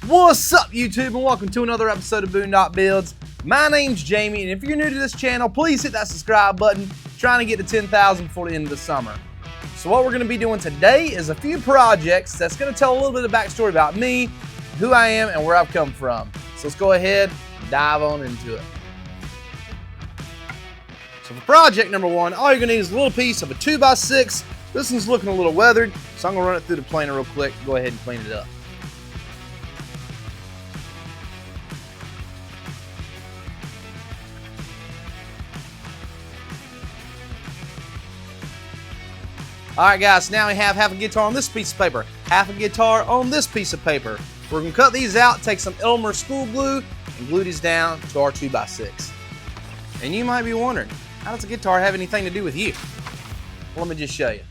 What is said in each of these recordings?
What's up, YouTube, and welcome to another episode of Boondockbuilds. My name's Jamie, and if you're new to this channel, please hit that subscribe button. Trying to get to 10,000 before the end of the summer. So what we're going to be doing today is a few projects that's going to tell a little bit of backstory about me, who I am, and where I've come from. So let's go ahead and dive on into it. So for project number one, all you're going to need is a little piece of a 2x6. This one's looking a little weathered, so I'm going to run it through the planer real quick. Go ahead and clean it up. Alright guys, now we have half a guitar on this piece of paper, half a guitar on this piece of paper. We're going to cut these out, take some Elmer school glue, and glue these down to our 2x6. And you might be wondering, how does a guitar have anything to do with you? Well, let me just show you.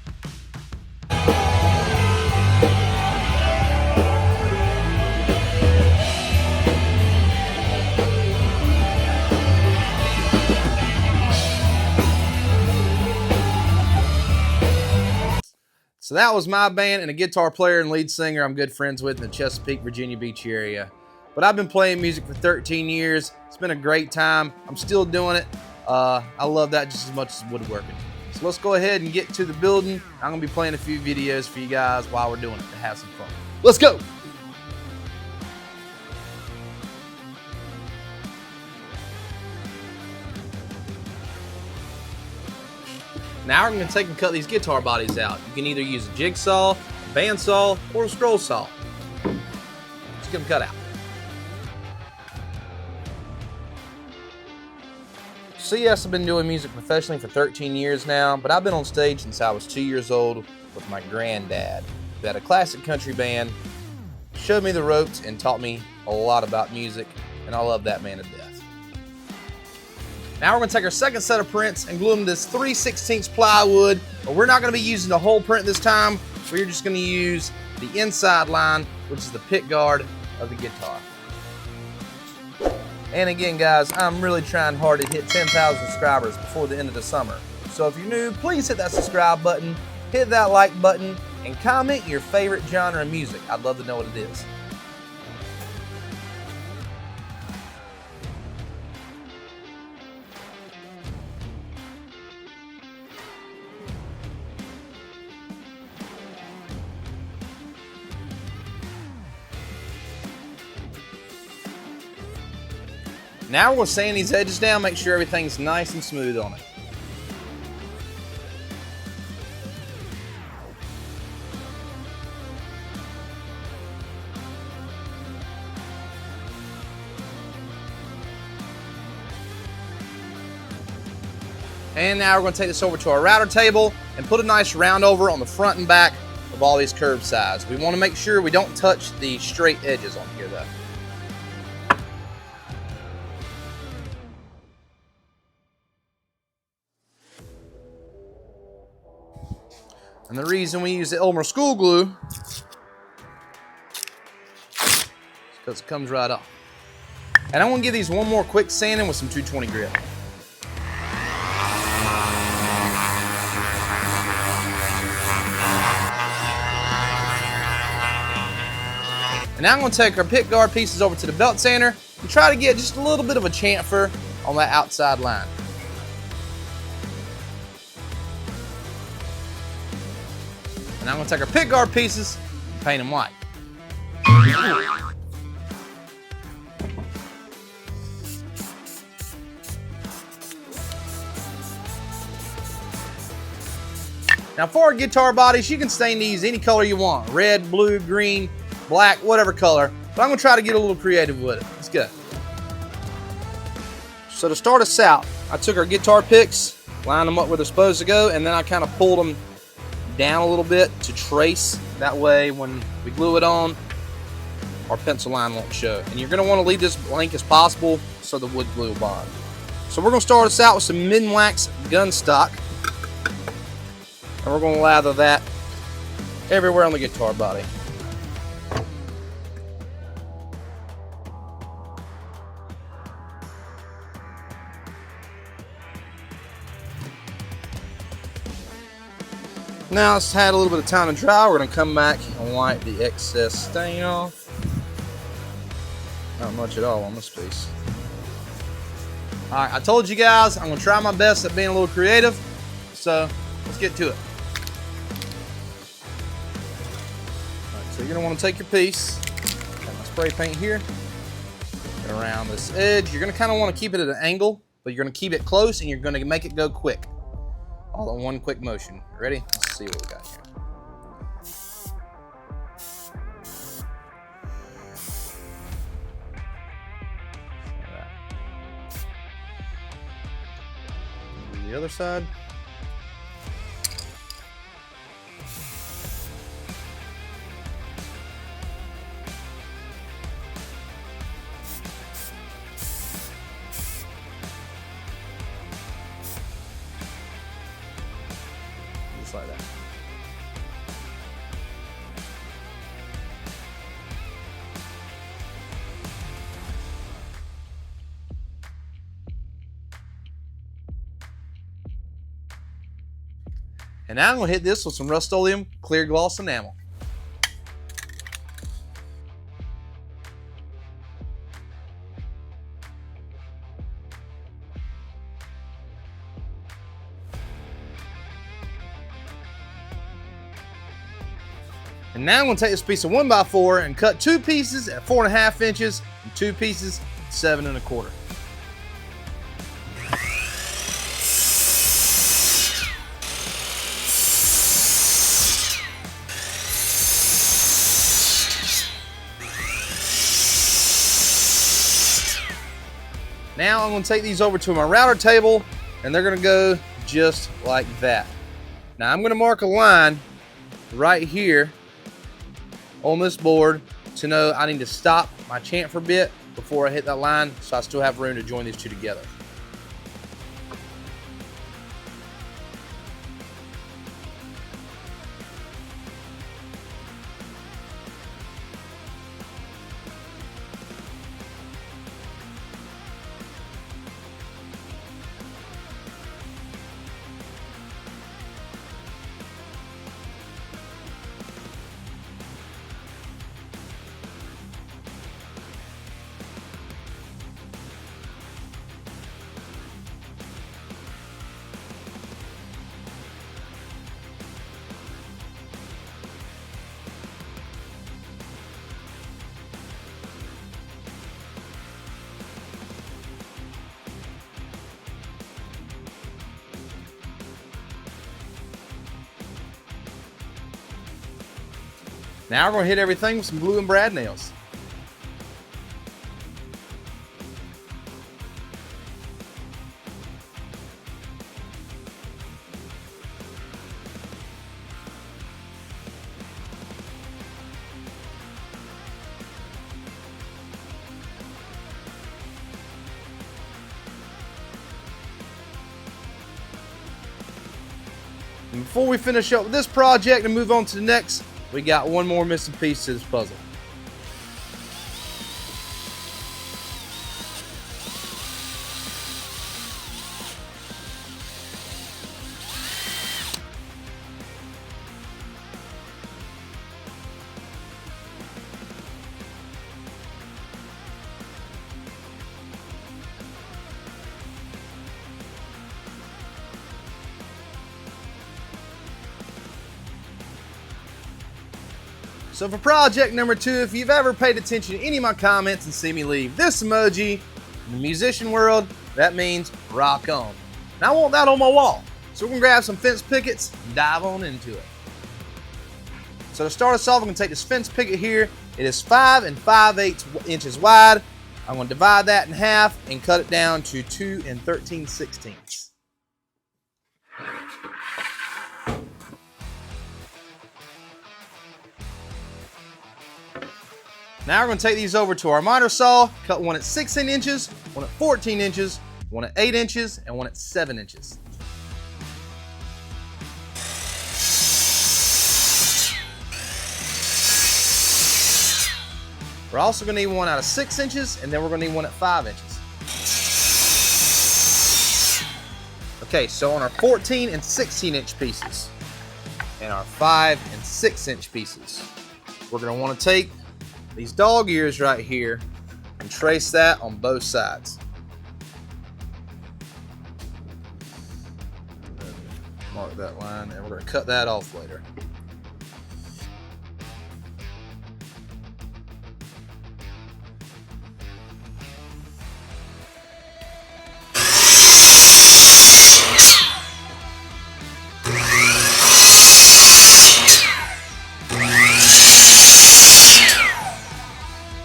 So that was my band and a guitar player and lead singer I'm good friends with in the Chesapeake, Virginia Beach area. But I've been playing music for 13 years. It's been a great time. I'm still doing it. I love that just as much as woodworking. So let's go ahead and get to the building. I'm going to be playing a few videos for you guys while we're doing it to have some fun. Let's go! Now we're going to take and cut these guitar bodies out. You can either use a jigsaw, a bandsaw, or a scroll saw. Just get them cut out. So yes, I've been doing music professionally for 13 years now, but I've been on stage since I was 2 years old with my granddad, who had a classic country band, showed me the ropes, and taught me a lot about music, and I love that man to death. Now we're going to take our second set of prints and glue them to this 3/16 plywood, but we're not going to be using the whole print this time. We're just going to use the inside line, which is the pick guard of the guitar. And again, guys, I'm really trying hard to hit 10,000 subscribers before the end of the summer. So if you're new, please hit that subscribe button, hit that like button, and comment your favorite genre of music. I'd love to know what it is. Now we're going to sand these edges down, make sure everything's nice and smooth on it. And now we're going to take this over to our router table and put a nice round over on the front and back of all these curved sides. We want to make sure we don't touch the straight edges on here though. And the reason we use the Elmer school glue is because it comes right off. And I'm going to give these one more quick sanding with some 220 grit. And now I'm going to take our pick guard pieces over to the belt sander and try to get just a little bit of a chamfer on that outside line. And I'm going to take our pick guard pieces and paint them white. Now for our guitar bodies, you can stain these any color you want. Red, blue, green, black, whatever color. But I'm going to try to get a little creative with it. Let's go. So to start us out, I took our guitar picks, lined them up where they're supposed to go, and then I kind of pulled them down a little bit to trace. That way when we glue it on, our pencil line won't show. And you're going to want to leave this blank as possible so the wood glue will bond. So we're going to start us out with some Minwax gun stock. And we're going to lather that everywhere on the guitar body. Now it's had a little bit of time to dry. We're going to come back and wipe the excess stain off. Not much at all on this piece. All right, I told you guys I'm gonna try my best at being a little creative, so let's get to it. All right, so you're gonna wanna take your piece, got my spray paint here, and around this edge. You're gonna kinda wanna keep it at an angle, but you're gonna keep it close and you're gonna make it go quick. All in one quick motion. Ready? Let's see what we got here. The other side. Just like that. And now I'm going to hit this with some Rust-Oleum clear gloss enamel. And now I'm going to take this piece of 1x4 and cut 2 pieces at 4.5 inches and 2 pieces at 7 1/4. Now I'm going to take these over to my router table and they're going to go just like that. Now I'm going to mark a line right here on this board to know I need to stop my chamfer bit before I hit that line so I still have room to join these two together. Now we're going to hit everything with some glue and brad nails. And before we finish up with this project and move on to the next, we got one more missing piece to this puzzle. So for project number 2, if you've ever paid attention to any of my comments and see me leave this emoji in the musician world, that means rock on. And I want that on my wall. So we're gonna grab some fence pickets and dive on into it. So to start us off, I'm gonna take this fence picket here. It is 5 5/8 inches wide. I'm gonna divide that in half and cut it down to 2 13/16. Now we're going to take these over to our miter saw, cut one at 16 inches, one at 14 inches, one at 8 inches, and one at 7 inches. We're also going to need one out of 6 inches, and then we're going to need one at 5 inches. Okay, so on our 14 and 16 inch pieces, and our 5 and 6 inch pieces, we're going to want to take these dog ears right here and trace that on both sides. Mark that line, and we're going to cut that off later.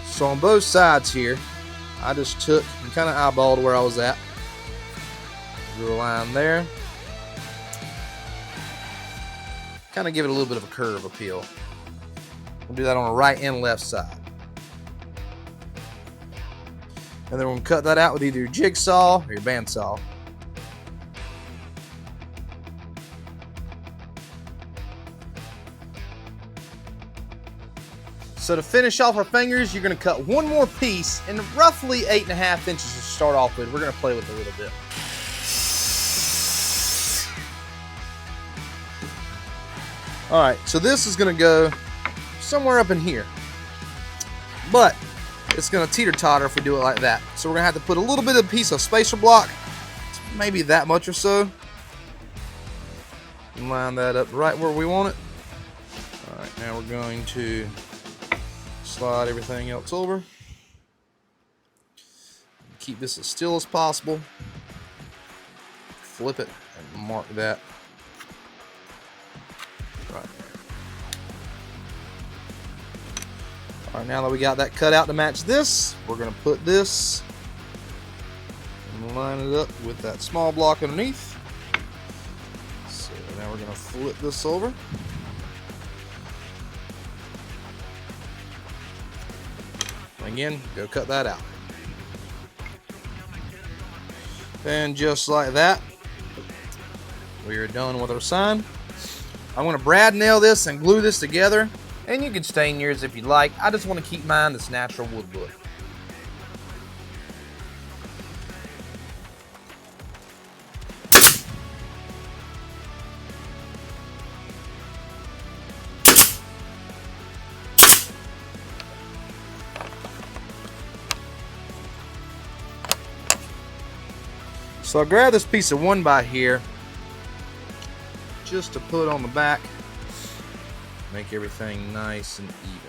So on both sides here, I just took and kind of eyeballed where I was at. Drew a line there. Kind of give it a little bit of a curve appeal. We'll do that on the right and left side. And then we'll cut that out with either your jigsaw or your bandsaw. So to finish off our fingers, you're going to cut one more piece in roughly 8.5 inches to start off with. We're going to play with it a little bit. Alright, so this is going to go somewhere up in here. But it's going to teeter-totter if we do it like that. So we're going to have to put a little bit of a piece of spacer block, maybe that much or so. And line that up right where we want it. Alright, now we're going to slide everything else over. Keep this as still as possible. Flip it and mark that right there. Alright, now that we got that cut out to match this, we're going to put this and line it up with that small block underneath. So now we're going to flip this over. Again, go cut that out. And just like that, we are done with our sign. I'm going to brad nail this and glue this together, and you can stain yours if you'd like. I just want to keep mine this natural wood look. So I grab this piece of 1x here just to put on the back, make everything nice and even.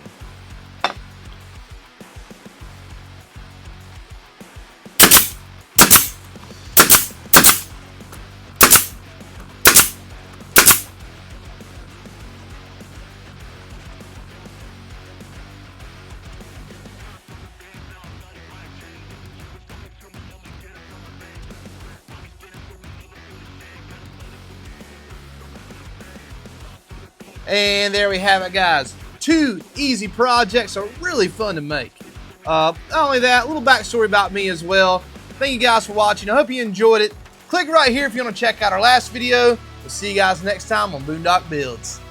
And there we have it, guys. 2 easy projects are really fun to make. Not only that, a little backstory about me as well. Thank you guys for watching. I hope you enjoyed it. Click right here if you want to check out our last video. We'll see you guys next time on Boondock Builds.